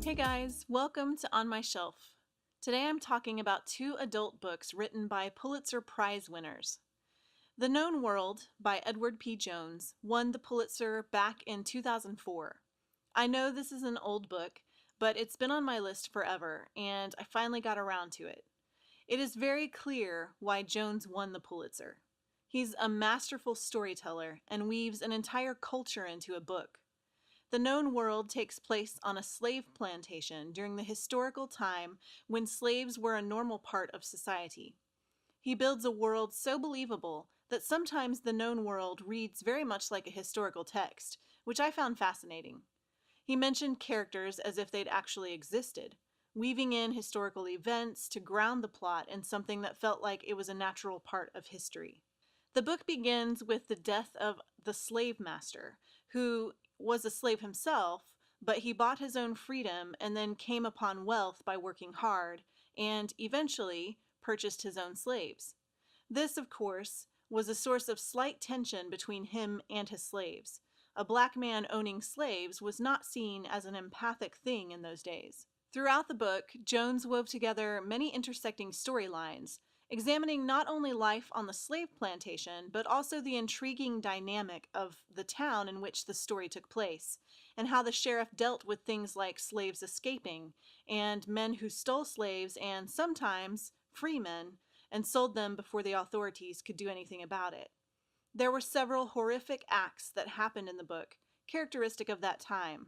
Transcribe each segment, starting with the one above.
Hey guys, welcome to On My Shelf. Today I'm talking about two adult books written by Pulitzer Prize winners. The Known World by Edward P. Jones won the Pulitzer back in 2004. I know this is an old book, but it's been on my list forever, and I finally got around to it. It is very clear why Jones won the Pulitzer. He's a masterful storyteller and weaves an entire culture into a book. The Known World takes place on a slave plantation during the historical time when slaves were a normal part of society. He builds a world so believable that sometimes the known world reads very much like a historical text, which I found fascinating. He mentioned characters as if they'd actually existed, weaving in historical events to ground the plot in something that felt like it was a natural part of history. The book begins with the death of the slave master, who was a slave himself, but he bought his own freedom and then came upon wealth by working hard, and eventually purchased his own slaves. This, of course, was a source of slight tension between him and his slaves. A black man owning slaves was not seen as an empathic thing in those days. Throughout the book, Jones wove together many intersecting storylines, examining not only life on the slave plantation, but also the intriguing dynamic of the town in which the story took place, and how the sheriff dealt with things like slaves escaping, and men who stole slaves and sometimes free men, and sold them before the authorities could do anything about it. There were several horrific acts that happened in the book, characteristic of that time.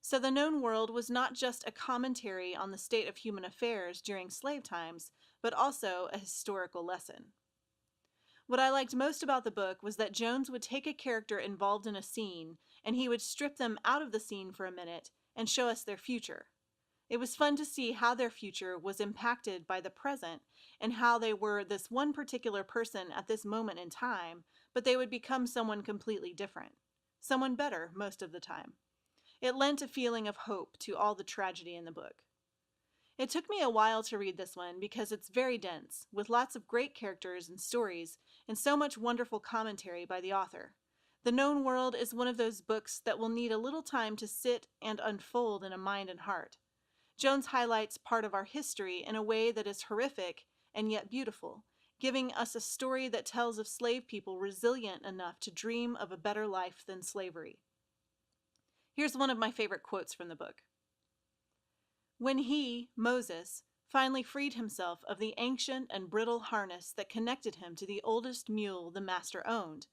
So the Known World was not just a commentary on the state of human affairs during slave times, but also a historical lesson. What I liked most about the book was that Jones would take a character involved in a scene, and he would strip them out of the scene for a minute and show us their future. It was fun to see how their future was impacted by the present and how they were this one particular person at this moment in time, but they would become someone completely different. Someone better most of the time. It lent a feeling of hope to all the tragedy in the book. It took me a while to read this one because it's very dense, with lots of great characters and stories, and so much wonderful commentary by the author. The Known World is one of those books that will need a little time to sit and unfold in a mind and heart. Jones highlights part of our history in a way that is horrific and yet beautiful, giving us a story that tells of slave people resilient enough to dream of a better life than slavery. Here's one of my favorite quotes from the book. When he, Moses, finally freed himself of the ancient and brittle harness that connected him to the oldest mule the master owned,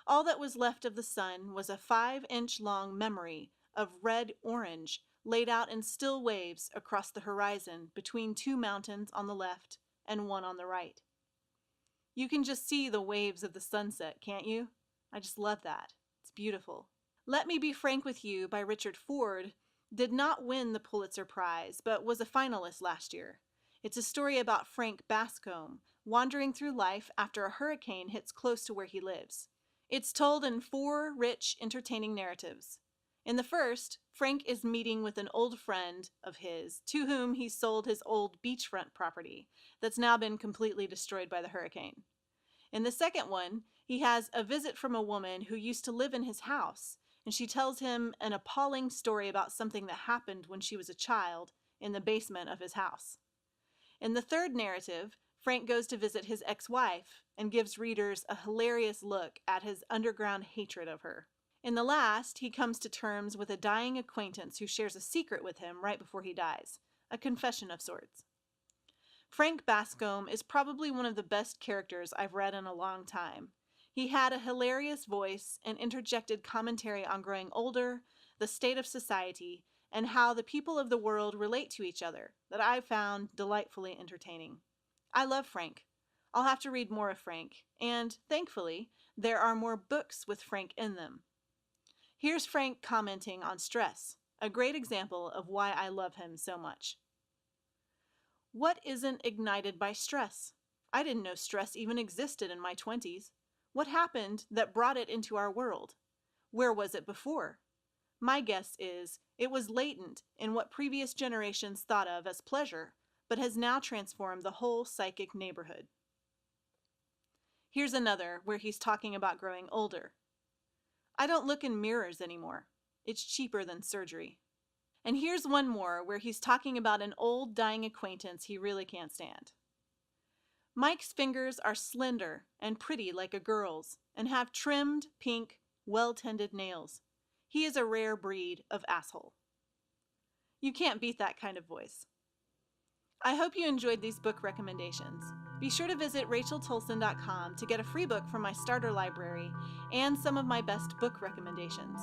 all that was left of the sun was a 5-inch long memory of red-orange laid out in still waves across the horizon between two mountains on the left and one on the right. You can just see the waves of the sunset, can't you? I just love that. It's beautiful. Let Me Be Frank with You by Richard Ford did not win the Pulitzer Prize, but was a finalist last year. It's a story about Frank Bascombe wandering through life after a hurricane hits close to where he lives. It's told in 4 rich, entertaining narratives. In the first, Frank is meeting with an old friend of his to whom he sold his old beachfront property that's now been completely destroyed by the hurricane. In the second one, he has a visit from a woman who used to live in his house, and she tells him an appalling story about something that happened when she was a child in the basement of his house. In the third narrative, Frank goes to visit his ex-wife and gives readers a hilarious look at his underground hatred of her. In the last, he comes to terms with a dying acquaintance who shares a secret with him right before he dies, a confession of sorts. Frank Bascombe is probably one of the best characters I've read in a long time. He had a hilarious voice and interjected commentary on growing older, the state of society, and how the people of the world relate to each other that I found delightfully entertaining. I love Frank. I'll have to read more of Frank, and, thankfully, there are more books with Frank in them. Here's Frank commenting on stress, a great example of why I love him so much. What isn't ignited by stress? I didn't know stress even existed in my 20s. What happened that brought it into our world? Where was it before? My guess is it was latent in what previous generations thought of as pleasure, but has now transformed the whole psychic neighborhood. Here's another where he's talking about growing older. I don't look in mirrors anymore. It's cheaper than surgery. And here's one more where he's talking about an old dying acquaintance he really can't stand. Mike's fingers are slender and pretty like a girl's and have trimmed, pink, well-tended nails. He is a rare breed of asshole. You can't beat that kind of voice. I hope you enjoyed these book recommendations. Be sure to visit racheltolson.com to get a free book from my starter library and some of my best book recommendations.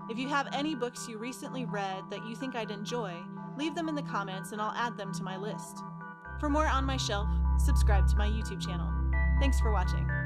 If you have any books you recently read that you think I'd enjoy, leave them in the comments and I'll add them to my list. For more On My Shelf, subscribe to my YouTube channel. Thanks for watching.